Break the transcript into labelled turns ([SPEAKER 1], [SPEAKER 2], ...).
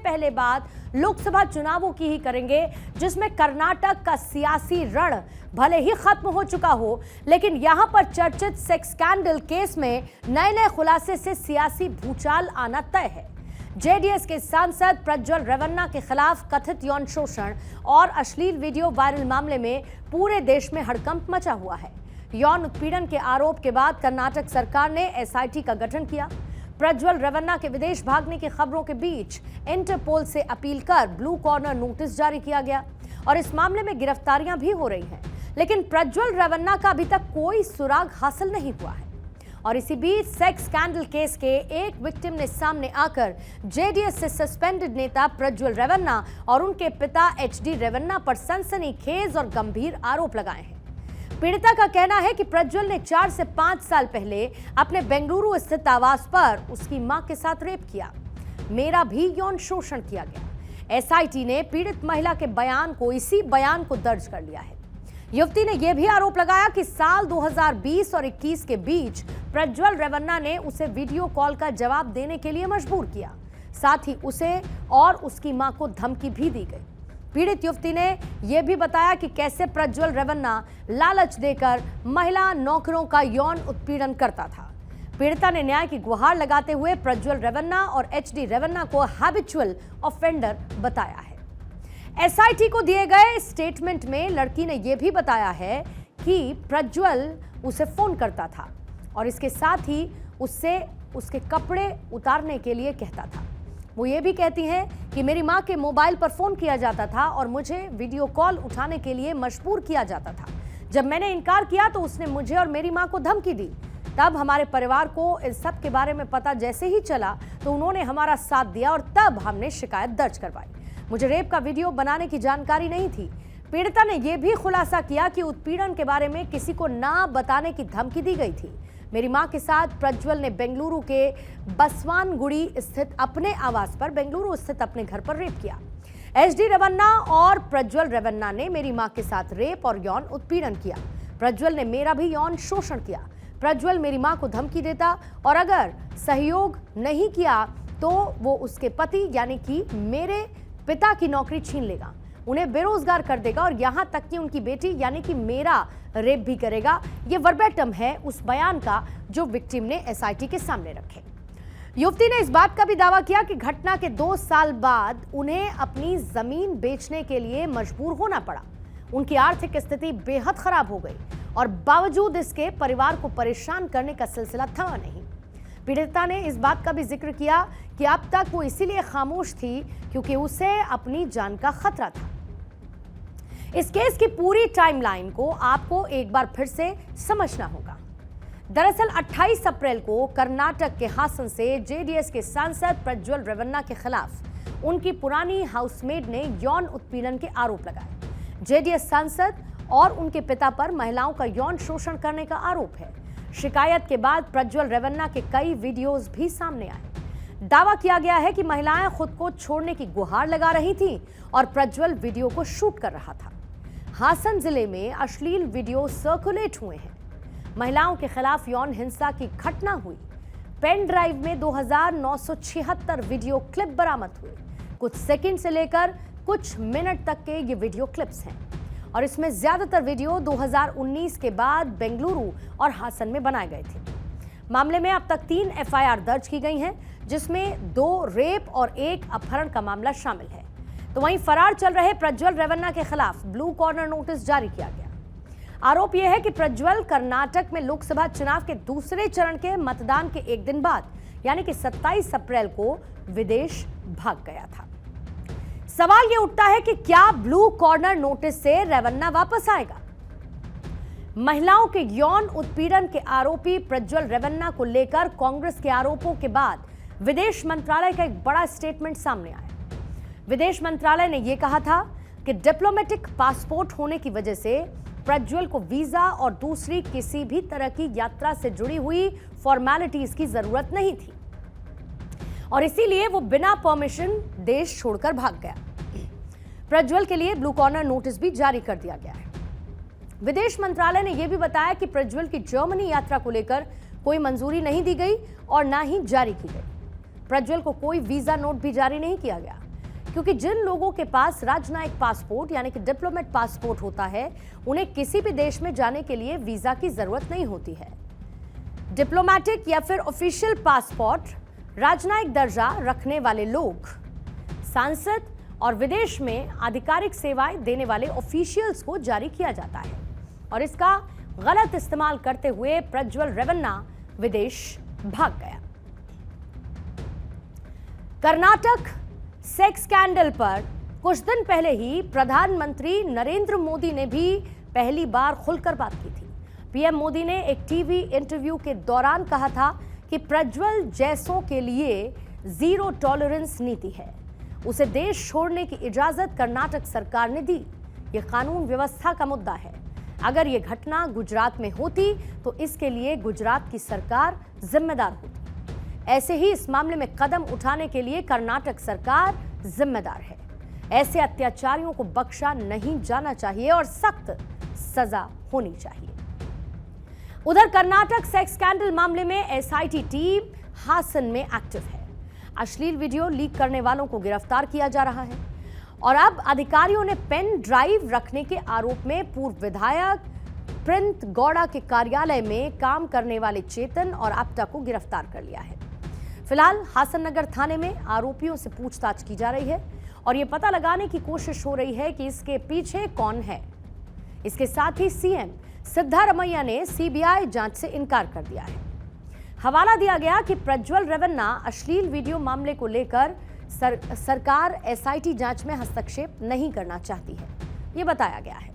[SPEAKER 1] पहले बात लोकसभा चुनावों की ही करेंगे, जिसमें कर्नाटक का सियासी रण भले ही खत्म हो चुका हो, लेकिन यहां पर चर्चित सेक्स स्कैंडल केस में नए नए खुलासे से सियासी भूचाल आना तय है। जेडीएस के सांसद प्रज्वल रेवन्ना के खिलाफ कथित यौन शोषण और अश्लील वीडियो वायरल मामले में पूरे देश में हड़कंप मचा हुआ है। यौन उत्पीड़न के आरोप के बाद कर्नाटक सरकार ने एसआईटी का गठन किया। प्रज्वल रेवन्ना के विदेश भागने की खबरों के बीच इंटरपोल से अपील कर ब्लू कॉर्नर नोटिस जारी किया गया और इस मामले में गिरफ्तारियां भी हो रही हैं, लेकिन प्रज्वल रेवन्ना का अभी तक कोई सुराग हासिल नहीं हुआ है। और इसी बीच सेक्स स्कैंडल केस के एक विक्टिम ने सामने आकर जेडीएस से सस्पेंडेड नेता प्रज्वल रेवन्ना और उनके पिता एचडी रेवन्ना पर सनसनीखेज और गंभीर आरोप लगाए हैं। पीड़िता का कहना है कि प्रज्वल ने 4 से 5 साल पहले अपने बेंगलुरु स्थित आवास पर उसकी मां के साथ रेप किया। मेरा भी यौन शोषण किया गया। एसआईटी ने पीड़ित महिला के इसी बयान को दर्ज कर लिया है। युवती ने यह भी आरोप लगाया कि साल 2020 और 21 के बीच प्रज्वल रेवन्ना ने उसे वीडियो कॉल का जवाब देने के लिए मजबूर किया। साथ ही उसे और उसकी मां को धमकी भी दी गई। पीड़ित युवती ने यह भी बताया कि कैसे प्रज्वल रेवन्ना लालच देकर महिला नौकरों का यौन उत्पीड़न करता था। पीड़िता ने न्याय की गुहार लगाते हुए प्रज्वल रेवन्ना और एचडी रेवन्ना को हैबिचुअल ऑफेंडर बताया है। एसआईटी को दिए गए स्टेटमेंट में लड़की ने यह भी बताया है कि प्रज्वल उसे फोन करता था और इसके साथ ही उससे उसके कपड़े उतारने के लिए कहता था। वो ये भी कहती हैं कि मेरी मां के मोबाइल पर फोन किया जाता था और मुझे वीडियो कॉल उठाने के लिए मजबूर किया जाता था। जब मैंने इनकार किया तो उसने मुझे और मेरी मां को धमकी दी। तब हमारे परिवार को इस सब के बारे में पता जैसे ही चला तो उन्होंने हमारा साथ दिया और तब हमने शिकायत दर्ज करवाई। मुझे रेप का वीडियो बनाने की जानकारी नहीं थी। पीड़िता ने यह भी खुलासा किया कि उत्पीड़न के बारे में किसी को ना बताने की धमकी दी गई थी। मेरी मां के साथ प्रज्वल ने बेंगलुरु के बसवानगुड़ी स्थित अपने आवास पर बेंगलुरु स्थित अपने घर पर रेप किया। एचडी रेवन्ना और प्रज्वल रेवन्ना ने मेरी मां के साथ रेप और यौन उत्पीड़न किया। प्रज्वल ने मेरा भी यौन शोषण किया। प्रज्वल मेरी मां को धमकी देता और अगर सहयोग नहीं किया तो वो उसके पति यानी कि मेरे पिता की नौकरी छीन लेगा, उन्हें बेरोजगार कर देगा और यहां तक कि उनकी बेटी यानी कि मेरा रेप भी करेगा। यह वर्बेटम है उस बयान का जो विक्टिम ने एसआईटी के सामने रखे। युवती ने इस बात का भी दावा किया कि घटना के 2 साल बाद उन्हें अपनी जमीन बेचने के लिए मजबूर होना पड़ा। उनकी आर्थिक स्थिति बेहद खराब हो गई और बावजूद इसके परिवार को परेशान करने का सिलसिला थमा नहीं। पीड़िता ने इस बात का भी जिक्र किया कि अब तक वो इसीलिए खामोश थी क्योंकि उसे अपनी जान का खतरा था। इस केस की पूरी टाइमलाइन को आपको एक बार फिर से समझना होगा। दरअसल 28 अप्रैल को कर्नाटक के हासन से जेडीएस के सांसद प्रज्वल रेवन्ना के खिलाफ उनकी पुरानी हाउसमेट ने यौन उत्पीड़न के आरोप लगाए। जेडीएस सांसद और उनके पिता पर महिलाओं का यौन शोषण करने का आरोप है। शिकायत के बाद प्रज्वल रेवन्ना के कई वीडियोस भी सामने आए। दावा किया गया है कि महिलाएं खुद को छोड़ने की गुहार लगा रही थीं और प्रज्वल वीडियो को शूट कर रहा था। हासन जिले में अश्लील वीडियो सर्कुलेट हुए हैं। महिलाओं के खिलाफ यौन हिंसा की घटना हुई। पेन ड्राइव में 2976 वीडियो क्लिप बरामद हुए। कुछ सेकंड से लेकर कुछ मिनट तक के ये वीडियो क्लिप्स हैं और इसमें ज्यादातर वीडियो 2019 के बाद बेंगलुरु और हासन में बनाए गए थे। मामले में अब तक 3 एफआईआर दर्ज की गई हैं, जिसमें 2 रेप और 1 अपहरण का मामला शामिल है। तो वहीं फरार चल रहे प्रज्वल रेवन्ना के खिलाफ ब्लू कॉर्नर नोटिस जारी किया गया। आरोप यह है कि प्रज्वल कर्नाटक में लोकसभा चुनाव के दूसरे चरण के मतदान के एक दिन बाद यानी कि 27 अप्रैल को विदेश भाग गया था। सवाल यह उठता है कि क्या ब्लू कॉर्नर नोटिस से रेवन्ना वापस आएगा? महिलाओं के यौन उत्पीड़न के आरोपी प्रज्वल रेवन्ना को लेकर कांग्रेस के आरोपों के बाद विदेश मंत्रालय का एक बड़ा स्टेटमेंट सामने आया। विदेश मंत्रालय ने यह कहा था कि डिप्लोमेटिक पासपोर्ट होने की वजह से प्रज्वल को वीजा और दूसरी किसी भी तरह की यात्रा से जुड़ी हुई फॉर्मेलिटीज की जरूरत नहीं थी और इसीलिए वो बिना परमिशन देश छोड़कर भाग गया। प्रज्वल के लिए ब्लू कॉर्नर नोटिस भी जारी कर दिया गया है। विदेश मंत्रालय ने यह भी बताया कि प्रज्वल की जर्मनी यात्रा को लेकर कोई मंजूरी नहीं दी गई और ना ही जारी की गई। प्रज्वल को कोई वीजा नोट भी जारी नहीं किया गया। क्योंकि जिन लोगों के पास राजनयिक पासपोर्ट यानी कि डिप्लोमेट पासपोर्ट होता है, उन्हें किसी भी देश में जाने के लिए वीजा की जरूरत नहीं होती है। डिप्लोमेटिक या फिर ऑफिशियल पासपोर्ट राजनयिक दर्जा रखने वाले लोग, सांसद और विदेश में आधिकारिक सेवाएं देने वाले ऑफिशियल्स को जारी किया जाता है और इसका गलत इस्तेमाल करते हुए प्रज्वल रेवन्ना विदेश भाग गया। कर्नाटक सेक्स स्कैंडल पर कुछ दिन पहले ही प्रधानमंत्री नरेंद्र मोदी ने भी पहली बार खुलकर बात की थी। पीएम मोदी ने एक टीवी इंटरव्यू के दौरान कहा था कि प्रज्वल जैसों के लिए जीरो टॉलरेंस नीति है, उसे देश छोड़ने की इजाजत कर्नाटक सरकार ने दी। यह कानून व्यवस्था का मुद्दा है। अगर यह घटना गुजरात में होती तो इसके लिए गुजरात की सरकार जिम्मेदार होती। ऐसे ही इस मामले में कदम उठाने के लिए कर्नाटक सरकार जिम्मेदार है। ऐसे अत्याचारियों को बख्शा नहीं जाना चाहिए और सख्त सजा होनी चाहिए। उधर कर्नाटक सेक्स स्कैंडल मामले में एसआईटी टीम हासन में एक्टिव है। अश्लील वीडियो लीक करने वालों को गिरफ्तार किया जा रहा है और अब अधिकारियों ने पेन ड्राइव रखने के आरोप में पूर्व विधायक प्रिंत गौड़ा के कार्यालय में काम करने वाले चेतन और आप्टा को गिरफ्तार कर लिया है। फिलहाल हासन नगर थाने में आरोपियों से पूछताछ की जा रही है और यह पता लगाने की कोशिश हो रही है कि इसके पीछे कौन है। इसके साथ ही सीएम सिद्धारमैया ने सीबीआई जांच से इनकार कर दिया है। हवाला दिया गया कि प्रज्वल रेवन्ना अश्लील वीडियो मामले को लेकर सरकार एसआईटी जांच में हस्तक्षेप नहीं करना चाहती है, यह बताया गया है।